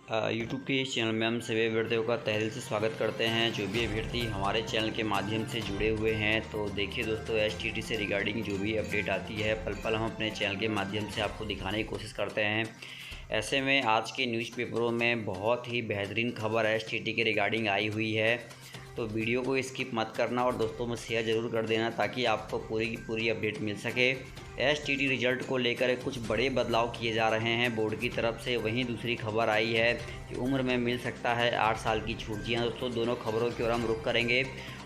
YouTube के इस channel में हम सभी अभ्यर्थियों का तहे से स्वागत करते हैं। जो भी अभ्यर्थी हमारे चैनल के माध्यम से जुड़े हुए हैं, तो देखिए दोस्तों, एसटीटी से रिगार्डिंग जो भी अपडेट आती है पल पल हम अपने चैनल के माध्यम से आपको दिखाने की कोशिश करते हैं। ऐसे में आज के न्यूज़पेपरों में बहुत ही बेहतरीन खबर एसटीटी के रिगार्डिंग आई हुई है, तो वीडियो को स्किप मत करना और दोस्तों में शेयर ज़रूर कर देना ताकि आपको पूरी की पूरी अपडेट मिल सके। एसटीटी रिजल्ट को लेकर कुछ बड़े बदलाव किए जा रहे हैं बोर्ड की तरफ से। वहीं दूसरी खबर आई है कि उम्र में मिल सकता है 8 साल की छूट। जी हाँ दोस्तों, दोनों खबरों की ओर हम रुख करेंगे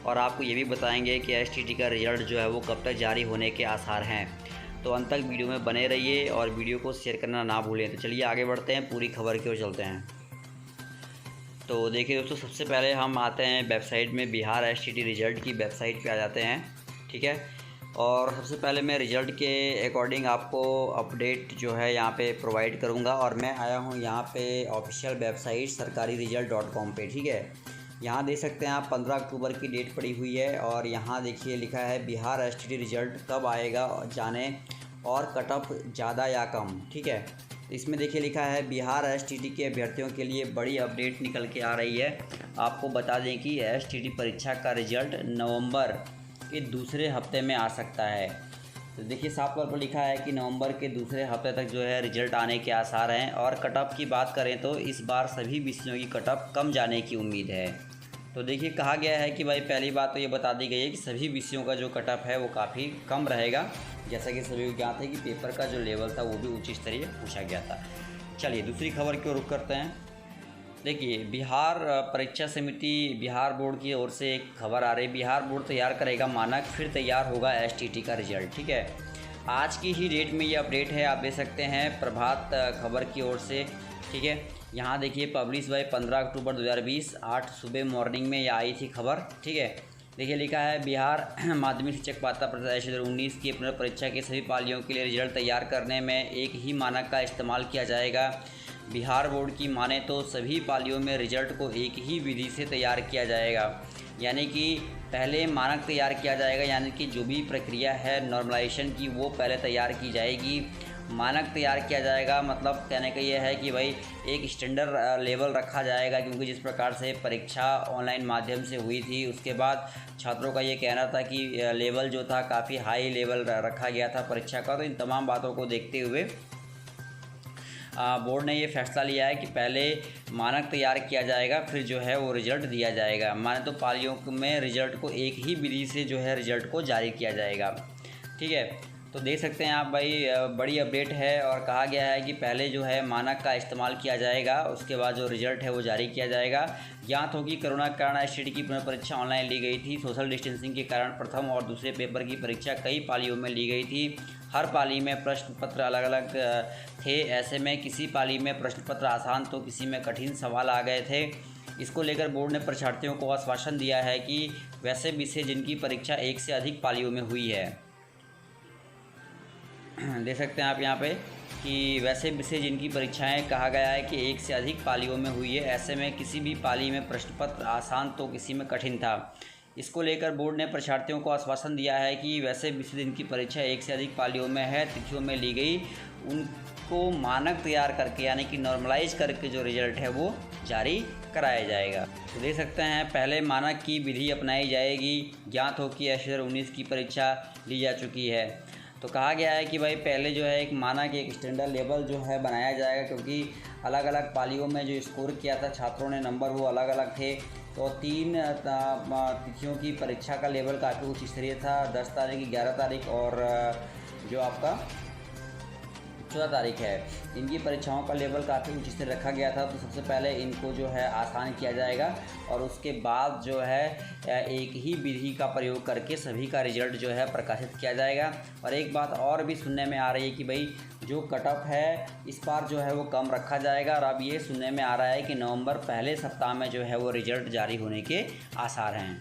और आपको ये भी बताएंगे कि एसटीटी का रिजल्ट जो है वो कब तक जारी होने के आसार हैं। तो अंत तक वीडियो में बने रहिए और वीडियो को शेयर करना ना भूलें। तो चलिए आगे बढ़ते हैं, पूरी खबर की ओर चलते हैं। तो देखिए दोस्तों, सबसे पहले हम आते हैं वेबसाइट में, बिहार एसटीटी रिजल्ट की वेबसाइट पे आ जाते हैं। ठीक है, और सबसे पहले मैं रिज़ल्ट के अकॉर्डिंग आपको अपडेट जो है यहाँ पे प्रोवाइड करूँगा। और मैं आया हूँ यहाँ पे ऑफिशियल वेबसाइट sarkariresult.com पे। ठीक है, यहाँ देख सकते हैं आप 15 अक्टूबर की डेट पड़ी हुई है और यहाँ देखिए लिखा है बिहार एसटीटी रिजल्ट कब आएगा जाने, और कट ऑफ ज़्यादा या कम। ठीक है, इसमें देखिए लिखा है बिहार एसटीटी के अभ्यर्थियों के लिए बड़ी अपडेट निकल के आ रही है। आपको बता दें कि एसटीटी परीक्षा का रिजल्ट नवंबर के दूसरे हफ्ते में आ सकता है। तो देखिए साफ तौर पर लिखा है कि नवंबर के दूसरे हफ्ते तक जो है रिजल्ट आने के आसार हैं। और कट ऑफ की बात करें तो इस बार सभी विषयों की कट ऑफ कम जाने की उम्मीद है। तो देखिए कहा गया है कि भाई पहली बात तो ये बता दी गई है कि सभी विषयों का जो कट ऑफ है वो काफ़ी कम रहेगा। जैसा कि सभी को ज्ञात है कि पेपर का जो लेवल था वो भी उच्च स्तरीय पूछा गया था। चलिए दूसरी खबर की ओर रुख करते हैं। देखिए बिहार परीक्षा समिति बिहार बोर्ड की ओर से एक खबर आ रही है। बिहार बोर्ड तैयार करेगा मानक, फिर तैयार होगा एसटीटी का रिजल्ट। ठीक है, आज की ही डेट में ये अपडेट है, आप देख सकते हैं प्रभात खबर की ओर से। ठीक है, यहाँ देखिए पब्लिश बाय 15 अक्टूबर 2020 8 सुबह मॉर्निंग में ये आई थी खबर। ठीक है, देखिए लिखा है बिहार माध्यमिक शिक्षक पात्रता परीक्षा 2019 की पुनर्परीक्षा की सभी पालियों के लिए रिजल्ट तैयार करने में एक ही मानक का इस्तेमाल किया जाएगा। बिहार बोर्ड की माने तो सभी पालियों में रिजल्ट को एक ही विधि से तैयार किया जाएगा, यानी कि पहले मानक तैयार किया जाएगा, यानी कि जो भी प्रक्रिया है नॉर्मलाइजेशन की वो पहले तैयार की जाएगी। मानक तैयार किया जाएगा मतलब कहने का ये है कि भाई एक स्टैंडर्ड लेवल रखा जाएगा, क्योंकि जिस प्रकार से परीक्षा ऑनलाइन माध्यम से हुई थी उसके बाद छात्रों का ये कहना था कि लेवल जो था काफ़ी हाई लेवल रखा गया था परीक्षा का। तो इन तमाम बातों को देखते हुए बोर्ड ने ये फैसला लिया है कि पहले मानक तैयार किया जाएगा, फिर जो है वो रिजल्ट दिया जाएगा। माने तो पालियों में रिजल्ट को एक ही विधि से जो है रिजल्ट को जारी किया जाएगा। ठीक है, तो देख सकते हैं आप भाई बड़ी अपडेट है और कहा गया है कि पहले जो है मानक का इस्तेमाल किया जाएगा, उसके बाद जो रिजल्ट है वो जारी किया जाएगा। ज्ञात हो कि कोरोना के कारण एसटीटी की पुनर्परीक्षा ऑनलाइन ली गई थी। सोशल डिस्टेंसिंग के कारण प्रथम और दूसरे पेपर की परीक्षा कई पालियों में ली गई थी। हर पाली में प्रश्न पत्र अलग अलग थे। ऐसे में किसी पाली में प्रश्न पत्र आसान तो किसी में कठिन सवाल आ गए थे। इसको लेकर बोर्ड ने परीक्षार्थियों को आश्वासन दिया है कि वैसे विषय जिनकी परीक्षा एक से अधिक पालियों में हुई है, देख सकते हैं आप यहाँ पे कि वैसे विषय जिनकी परीक्षाएं कहा गया है कि एक से अधिक पालियों में हुई है। ऐसे में किसी भी पाली में प्रश्न पत्र आसान तो किसी में कठिन था। इसको लेकर बोर्ड ने परीक्षार्थियों को आश्वासन दिया है कि वैसे विषय जिनकी परीक्षा एक से अधिक पालियों में है, तिथियों में ली गई, उनको मानक तैयार करके यानी कि नॉर्मलाइज करके जो रिजल्ट है वो जारी कराया जाएगा। तो देख सकते हैं पहले मानक की विधि अपनाई जाएगी। ज्ञात हो कि 2019 की परीक्षा ली जा चुकी है, तो कहा गया है कि भाई पहले जो है एक मानक एक स्टैंडर्ड लेवल जो है बनाया जाएगा, क्योंकि अलग अलग पालियों में जो स्कोर किया था छात्रों ने नंबर वो अलग अलग थे। तो 3 तिथियों की परीक्षा का लेवल काफ़ी उच्च स्तरीय था, 10 तारीख, 11 तारीख और जो आपका 14 तारीख है। इनकी परीक्षाओं का लेवल काफ़ी उच्च स्तरीय रखा गया था। तो सबसे पहले इनको जो है आसान किया जाएगा और उसके बाद जो है एक ही विधि का प्रयोग करके सभी का रिजल्ट जो है प्रकाशित किया जाएगा। और एक बात और भी सुनने में आ रही है कि भाई जो कट ऑफ है इस बार जो है वो कम रखा जाएगा। और अब ये सुनने में आ रहा है कि नवंबर पहले सप्ताह में जो है वो रिजल्ट जारी होने के आसार हैं।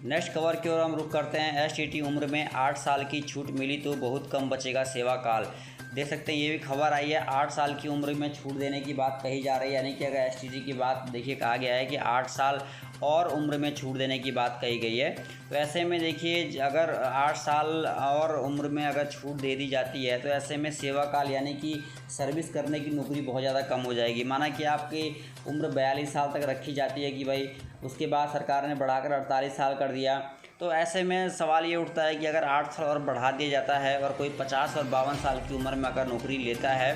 नेक्स्ट खबर की ओर हम रुख करते हैं। एसटीटी उम्र में 8 साल की छूट मिली तो बहुत कम बचेगा सेवा काल। देख सकते हैं ये भी खबर आई है, 8 साल की उम्र में छूट देने की बात कही जा रही है। यानी कि अगर एसटीटी की बात देखिए कहा गया है कि 8 साल और उम्र में छूट देने की बात कही गई है। तो ऐसे में देखिए अगर 8 साल और उम्र में अगर छूट दे दी जाती है तो ऐसे में सेवा काल यानी कि सर्विस करने की नौकरी बहुत ज़्यादा कम हो जाएगी। माना कि आपकी उम्र 42 साल तक रखी जाती है कि भाई, उसके बाद सरकार ने बढ़ाकर 48 साल कर दिया। तो ऐसे में सवाल ये उठता है कि अगर 8 साल और बढ़ा दिया जाता है और कोई 50 और 52 साल की उम्र में अगर नौकरी लेता है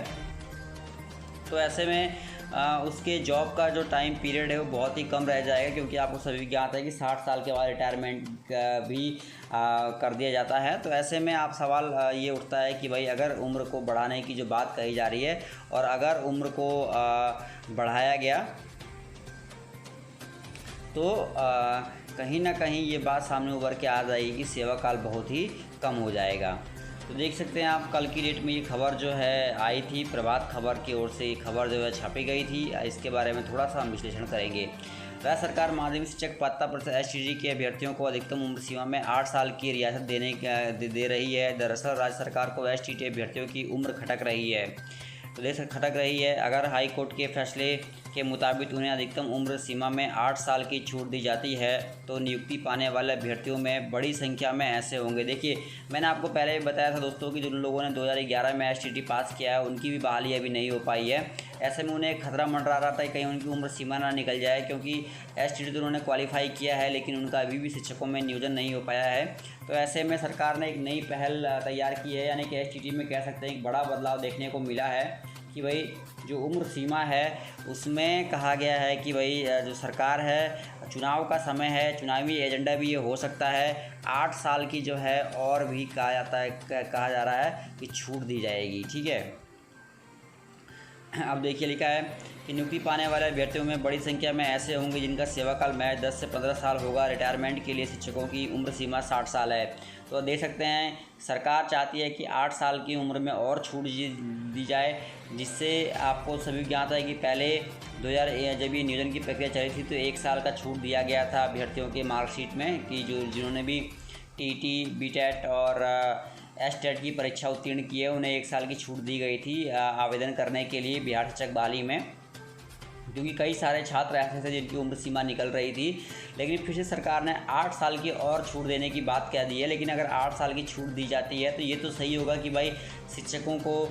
तो ऐसे में उसके जॉब का जो टाइम पीरियड है वो बहुत ही कम रह जाएगा, क्योंकि आपको सभी ज्ञात है कि 60 साल के बाद रिटायरमेंट भी कर दिया जाता है। तो ऐसे में आप सवाल ये उठता है कि भाई अगर उम्र को बढ़ाने की जो बात कही जा रही है और अगर उम्र को बढ़ाया गया तो कहीं ना कहीं ये बात सामने उभर के आ जाएगी कि सेवा काल बहुत ही कम हो जाएगा। तो देख सकते हैं आप, कल की डेट में ये खबर जो है आई थी, प्रभात खबर की ओर से ये खबर जो है छापी गई थी। इसके बारे में थोड़ा सा हम विश्लेषण करेंगे। राज्य सरकार माध्यमिक शिक्षक पात्रता परीक्षा एसटीटी के अभ्यर्थियों को अधिकतम उम्र सीमा में 8 साल की रियासत दे रही है। दरअसल राज्य सरकार को एसटीटी अभ्यर्थियों की उम्र खटक रही है। तो देख खटक रही है। अगर हाई कोर्ट के फैसले के मुताबिक उन्हें अधिकतम उम्र सीमा में 8 साल की छूट दी जाती है तो नियुक्ति पाने वाले अभ्यर्थियों में बड़ी संख्या में ऐसे होंगे। देखिए मैंने आपको पहले भी बताया था दोस्तों कि जिन लोगों ने 2011 में एसटीटी पास किया है उनकी भी बहाली अभी नहीं हो पाई है। ऐसे में उन्हें खतरा मंडरा रहा था कि कहीं उनकी उम्र सीमा ना निकल जाए, क्योंकि एसटीटी तो उन्होंने क्वालिफाई किया है लेकिन उनका अभी भी शिक्षकों में नियोजन नहीं हो पाया है। तो ऐसे में सरकार ने एक नई पहल तैयार की है, यानी कि एसटीटी में कह सकते हैं एक बड़ा बदलाव देखने को मिला है कि भाई जो उम्र सीमा है उसमें कहा गया है कि भाई जो सरकार है, चुनाव का समय है, चुनावी एजेंडा भी ये हो सकता है, 8 साल की जो है और भी कहा जा रहा है कि छूट दी जाएगी। ठीक है, अब देखिए लिखा है कि नियुक्ति पाने वाले अभ्यर्थियों में बड़ी संख्या में ऐसे होंगे जिनका सेवा काल महज 10 से 15 साल होगा। रिटायरमेंट के लिए शिक्षकों की उम्र सीमा 60 साल है। तो देख सकते हैं सरकार चाहती है कि 8 साल की उम्र में और छूट दी जाए, जिससे आपको सभी ज्ञात है कि पहले 2000 जब ये नियोजन की प्रक्रिया चली थी तो 1 साल का छूट दिया गया था अभ्यर्थियों के मार्कशीट में कि जिन्होंने भी टीटी, बीटेट और एसटेट की परीक्षा उत्तीर्ण की है उन्हें 1 साल की छूट दी गई थी आवेदन करने के लिए बिहार शिक्षक बहाली में, क्योंकि कई सारे छात्र ऐसे थे जिनकी उम्र सीमा निकल रही थी। लेकिन फिर से सरकार ने 8 साल की और छूट देने की बात कह दी है। लेकिन अगर 8 साल की छूट दी जाती है तो ये तो सही होगा कि भाई शिक्षकों को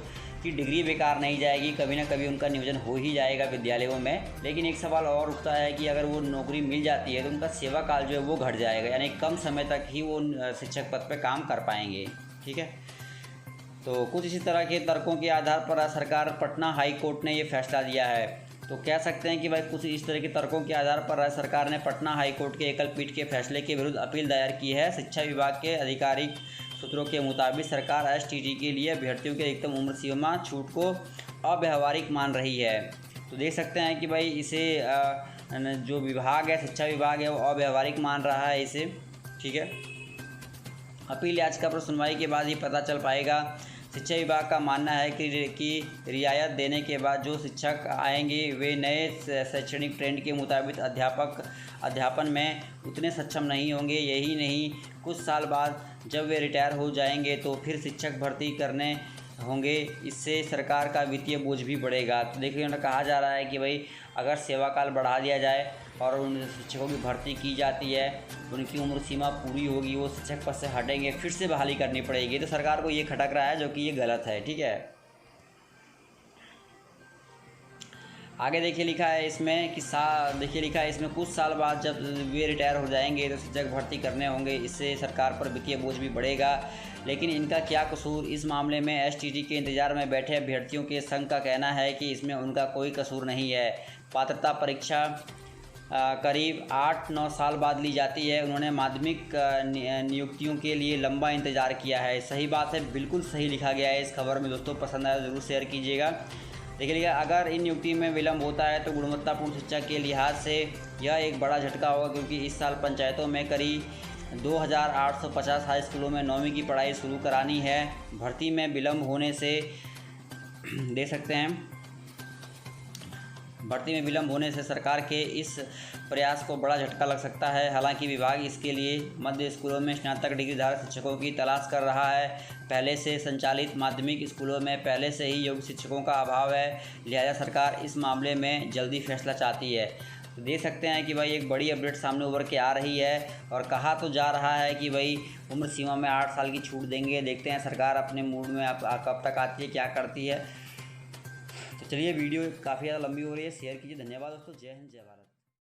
की डिग्री बेकार नहीं जाएगी, कभी ना कभी उनका नियोजन हो ही जाएगा विद्यालयों में। लेकिन एक सवाल और उठता है कि अगर वो नौकरी मिल जाती है तो उनका सेवा काल जो है वो घट जाएगा, यानी कम समय तक ही वो शिक्षक पद पर काम कर पाएंगे। ठीक है, तो कुछ इसी तरह के तर्कों के आधार पर सरकार पटना हाई कोर्ट ने ये फैसला दिया है। तो कह सकते हैं कि भाई कुछ इस तरह के तर्कों के आधार पर राज्य सरकार ने पटना हाई कोर्ट के एकल पीठ के फैसले के विरुद्ध अपील दायर की है। शिक्षा विभाग के आधिकारिक सूत्रों के मुताबिक सरकार एसटीटी के लिए अभ्यर्थियों की अधिकतम उम्र सीमा छूट को अव्यावहारिक मान रही है। तो देख सकते हैं कि भाई इसे जो विभाग है, शिक्षा विभाग है, वो अव्यावहारिक मान रहा है इसे। ठीक है, अपील याचिका पर सुनवाई के बाद ही पता चल पाएगा। शिक्षा विभाग का मानना है कि रियायत देने के बाद जो शिक्षक आएंगे वे नए शैक्षणिक ट्रेंड के मुताबिक अध्यापन में उतने सक्षम नहीं होंगे। यही नहीं, कुछ साल बाद जब वे रिटायर हो जाएंगे तो फिर शिक्षक भर्ती करने होंगे। इससे सरकार का वित्तीय बोझ भी बढ़ेगा। तो देखिए कहा जा रहा है कि भाई अगर सेवा काल बढ़ा दिया जाए और उन शिक्षकों की भर्ती की जाती है, उनकी उम्र सीमा पूरी होगी, वो शिक्षक पद से हटेंगे, फिर से बहाली करनी पड़ेगी। तो सरकार को ये खटक रहा है, जो कि ये गलत है। ठीक है, आगे देखिए लिखा है इसमें कि देखिए लिखा है इसमें कुछ साल बाद जब वे रिटायर हो जाएंगे तो शिक्षक भर्ती करने होंगे। इससे सरकार पर वित्तीय बोझ भी बढ़ेगा। लेकिन इनका क्या कसूर? इस मामले में एसटीटी के इंतजार में बैठे अभ्यर्थियों के संघ का कहना है कि इसमें उनका कोई कसूर नहीं है। पात्रता परीक्षा करीब 8-9 साल बाद ली जाती है। उन्होंने माध्यमिक नियुक्तियों के लिए लंबा इंतज़ार किया है। सही बात है, बिल्कुल सही लिखा गया है इस खबर में। दोस्तों पसंद आया ज़रूर शेयर कीजिएगा। देखिएगा, अगर इन नियुक्ति में विलम्ब होता है तो गुणवत्तापूर्ण शिक्षा के लिहाज से यह एक बड़ा झटका होगा, क्योंकि इस साल पंचायतों में करीब 2850 हाई स्कूलों में 9वीं की पढ़ाई शुरू करानी है। भर्ती में विलम्ब होने से देख सकते हैं भर्ती में विलंब होने से सरकार के इस प्रयास को बड़ा झटका लग सकता है। हालांकि विभाग इसके लिए मध्य स्कूलों में स्नातक डिग्रीधारक शिक्षकों की तलाश कर रहा है। पहले से संचालित माध्यमिक स्कूलों में पहले से ही योग्य शिक्षकों का अभाव है, लिहाजा सरकार इस मामले में जल्दी फैसला चाहती है। तो देख सकते हैं कि भाई एक बड़ी अपडेट सामने उभर के आ रही है और कहा तो जा रहा है कि भाई उम्र सीमा में 8 साल की छूट देंगे। देखते हैं सरकार अपने मूड में कब तक आती है, क्या करती है। तो चलिए, वीडियो काफ़ी ज़्यादा लंबी हो रही है, शेयर कीजिए। धन्यवाद दोस्तों। जय हिंद, जय भारत।